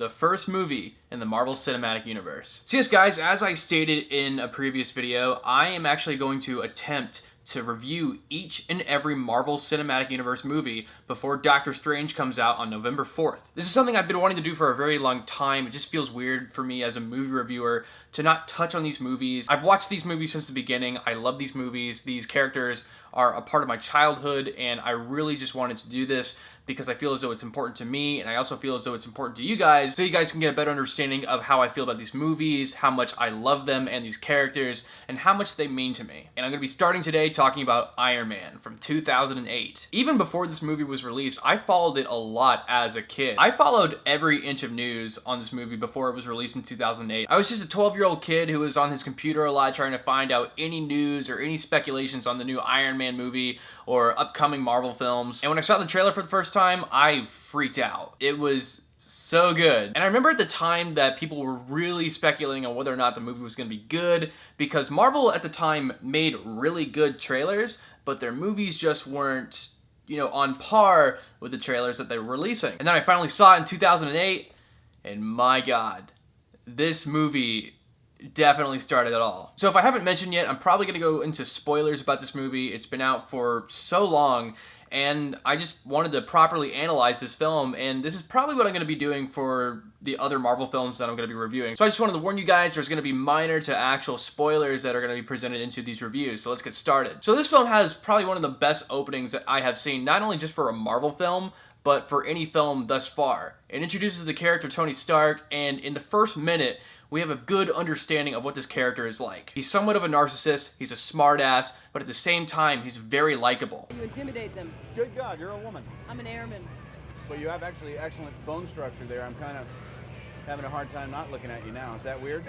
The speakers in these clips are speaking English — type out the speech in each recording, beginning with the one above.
the first movie in the Marvel Cinematic Universe. So yes guys, as I stated in a previous video, I am actually going to attempt to review each and every Marvel Cinematic Universe movie before Doctor Strange comes out on November 4th. This is something I've been wanting to do for a very long time. It just feels weird for me as a movie reviewer to not touch on these movies. I've watched these movies since the beginning. I love these movies. These characters are a part of my childhood, and I really just wanted to do this because I feel as though it's important to me, and I also feel as though it's important to you guys, so you guys can get a better understanding of how I feel about these movies, how much I love them and these characters, and how much they mean to me. And I'm going to be starting today talking about Iron Man from 2008. Even before this movie was released, I followed it a lot as a kid. I followed every inch of news on this movie before it was released in 2008. I was just a 12-year-old kid who was on his computer a lot trying to find out any news or any speculations on the new Iron Man movie or upcoming Marvel films. And when I saw the trailer for the first time, I freaked out. It was so good. And I remember at the time that people were really speculating on whether or not the movie was going to be good, because Marvel at the time made really good trailers, but their movies just weren't, you know, on par with the trailers that they were releasing. And then I finally saw it in 2008, and my God, this movie definitely started it all. So if I haven't mentioned yet, I'm probably going to go into spoilers about this movie. It's been out for so long, and I just wanted to properly analyze this film, and this is probably what I'm going to be doing for the other Marvel films that I'm going to be reviewing. So I just wanted to warn you guys, there's going to be minor to actual spoilers that are going to be presented into these reviews, so let's get started. So this film has probably one of the best openings that I have seen, not only just for a Marvel film, but for any film thus far. It introduces the character Tony Stark, and in the first minute, we have a good understanding of what this character is like. He's somewhat of a narcissist, he's a smartass, but at the same time, he's very likable. You intimidate them. Good God, you're a woman. I'm an airman. But you have actually excellent bone structure there. I'm kind of having a hard time not looking at you now. Is that weird?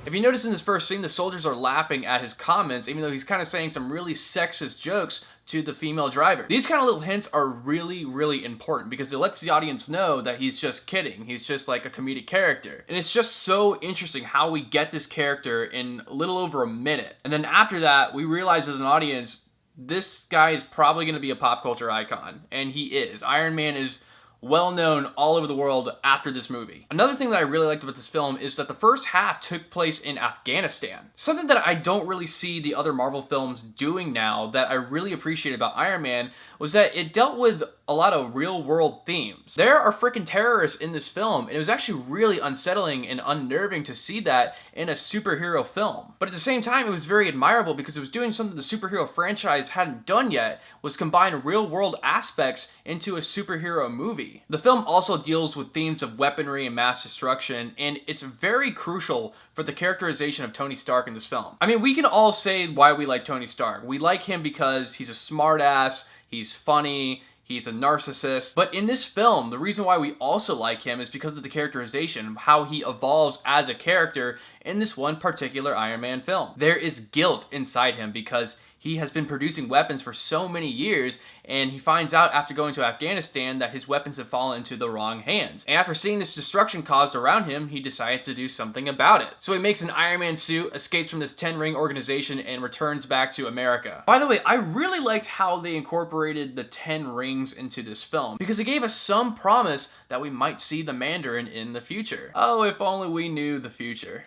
If you notice in this first scene, the soldiers are laughing at his comments, even though he's kind of saying some really sexist jokes to the female driver. These kind of little hints are really, really important because it lets the audience know that he's just kidding. He's just like a comedic character. And it's just so interesting how we get this character in a little over a minute. And then after that, we realize as an audience, this guy is probably going to be a pop culture icon. And he is. Iron Man is well known all over the world after this movie. Another thing that I really liked about this film is that the first half took place in Afghanistan. Something that I don't really see the other Marvel films doing now that I really appreciate about Iron Man was that it dealt with a lot of real world themes. There are freaking terrorists in this film, and it was actually really unsettling and unnerving to see that in a superhero film. But at the same time, it was very admirable because it was doing something the superhero franchise hadn't done yet, was combine real world aspects into a superhero movie. The film also deals with themes of weaponry and mass destruction, and it's very crucial for the characterization of Tony Stark in this film. I mean, we can all say why we like Tony Stark. We like him because he's a smartass, he's funny, he's a narcissist. But in this film, the reason why we also like him is because of the characterization, how he evolves as a character in this one particular Iron Man film. There is guilt inside him because he has been producing weapons for so many years, and he finds out after going to Afghanistan that his weapons have fallen into the wrong hands. And after seeing this destruction caused around him, he decides to do something about it. So he makes an Iron Man suit, escapes from this 10-ring organization, and returns back to America. By the way, I really liked how they incorporated the 10 rings into this film, because it gave us some promise that we might see the Mandarin in the future. Oh, if only we knew the future.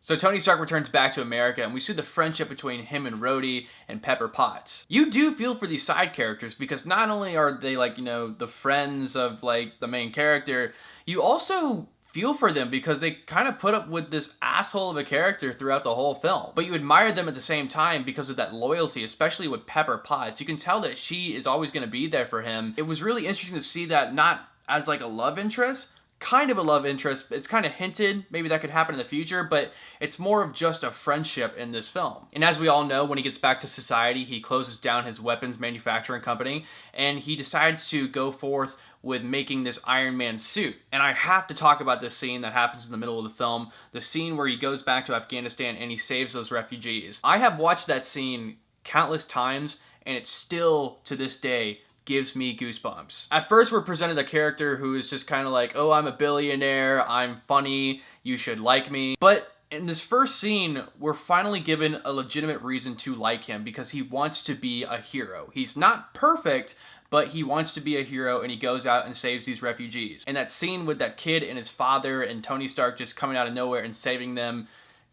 So Tony Stark returns back to America, and we see the friendship between him and Rhodey and Pepper Potts. You do feel for these side characters because not only are they like, you know, the friends of like the main character, you also feel for them because they kind of put up with this asshole of a character throughout the whole film. But you admire them at the same time because of that loyalty, especially with Pepper Potts. You can tell that she is always going to be there for him. It was really interesting to see that not as like a love interest, kind of a love interest. It's kind of hinted maybe that could happen in the future, but it's more of just a friendship in this film. And as we all know, when he gets back to society, he closes down his weapons manufacturing company, and he decides to go forth with making this Iron Man suit. And I have to talk about this scene that happens in the middle of the film, the scene where he goes back to Afghanistan and he saves those refugees. I have watched that scene countless times, and it still, to this day, gives me goosebumps. At first, we're presented a character who is just kind of like, oh, I'm a billionaire, I'm funny, you should like me. But in this first scene, we're finally given a legitimate reason to like him because he wants to be a hero. He's not perfect, but he wants to be a hero and he goes out and saves these refugees. And that scene with that kid and his father and Tony Stark just coming out of nowhere and saving them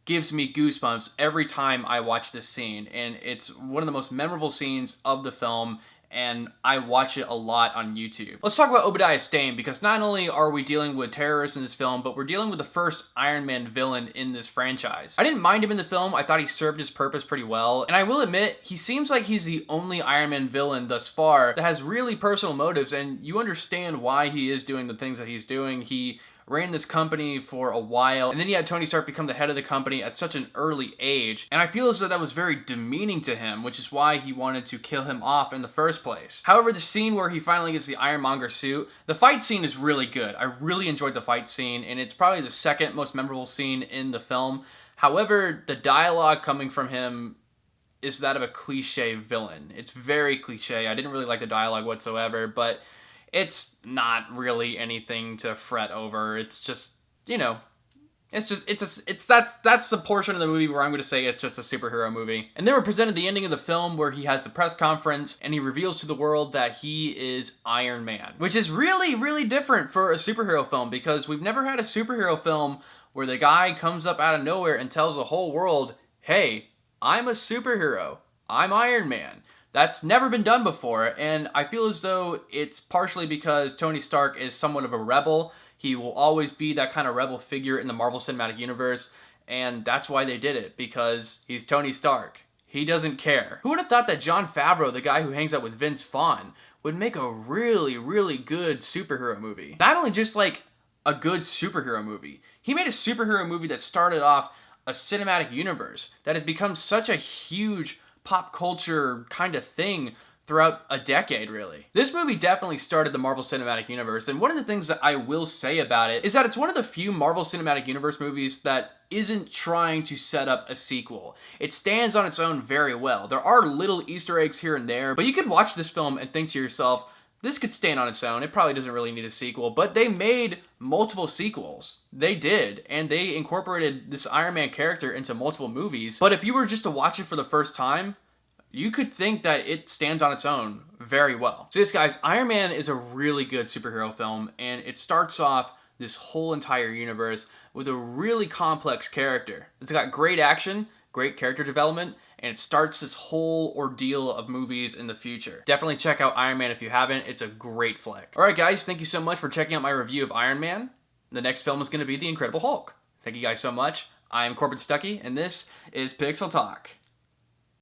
gives me goosebumps every time I watch this scene. And it's one of the most memorable scenes of the film, and I watch it a lot on YouTube. Let's talk about Obadiah Stane, because not only are we dealing with terrorists in this film, but we're dealing with the first Iron Man villain in this franchise. I didn't mind him in the film. I thought he served his purpose pretty well, and I will admit, he seems like he's the only Iron Man villain thus far that has really personal motives, and you understand why he is doing the things that he's doing. He ran this company for a while, and then he had Tony Stark become the head of the company at such an early age, and I feel as though that was very demeaning to him, which is why he wanted to kill him off in the first place. However, the scene where he finally gets the Ironmonger suit, the fight scene is really good. I really enjoyed the fight scene, and it's probably the second most memorable scene in the film. However, the dialogue coming from him is that of a cliche villain. It's very cliche. I didn't really like the dialogue whatsoever, but it's not really anything to fret over. It's just, you know, that's the portion of the movie where I'm going to say it's just a superhero movie. And then we're presented the ending of the film where he has the press conference and he reveals to the world that he is Iron Man, which is really, really different for a superhero film, because we've never had a superhero film where the guy comes up out of nowhere and tells the whole world, hey, I'm a superhero. I'm Iron Man. That's never been done before, and I feel as though it's partially because Tony Stark is somewhat of a rebel. He will always be that kind of rebel figure in the Marvel Cinematic Universe, and that's why they did it, because he's Tony Stark. He doesn't care. Who would have thought that Jon Favreau, the guy who hangs out with Vince Vaughn, would make a really, really good superhero movie? Not only just like a good superhero movie, he made a superhero movie that started off a cinematic universe that has become such a huge pop culture kind of thing throughout a decade, really. This movie definitely started the Marvel Cinematic Universe, and one of the things that I will say about it is that it's one of the few Marvel Cinematic Universe movies that isn't trying to set up a sequel. It stands on its own very well. There are little Easter eggs here and there, but you could watch this film and think to yourself, this could stand on its own. It probably doesn't really need a sequel, but they made multiple sequels. They did, and they incorporated this Iron Man character into multiple movies. But if you were just to watch it for the first time, you could think that it stands on its own very well. So yes, guys, Iron Man is a really good superhero film, and it starts off this whole entire universe with a really complex character. It's got great action, great character development, and it starts this whole ordeal of movies in the future. Definitely check out Iron Man if you haven't. It's a great flick. Alright guys, thank you so much for checking out my review of Iron Man. The next film is going to be The Incredible Hulk. Thank you guys so much. I am Corbin Stuckey, and this is Pixel Talk.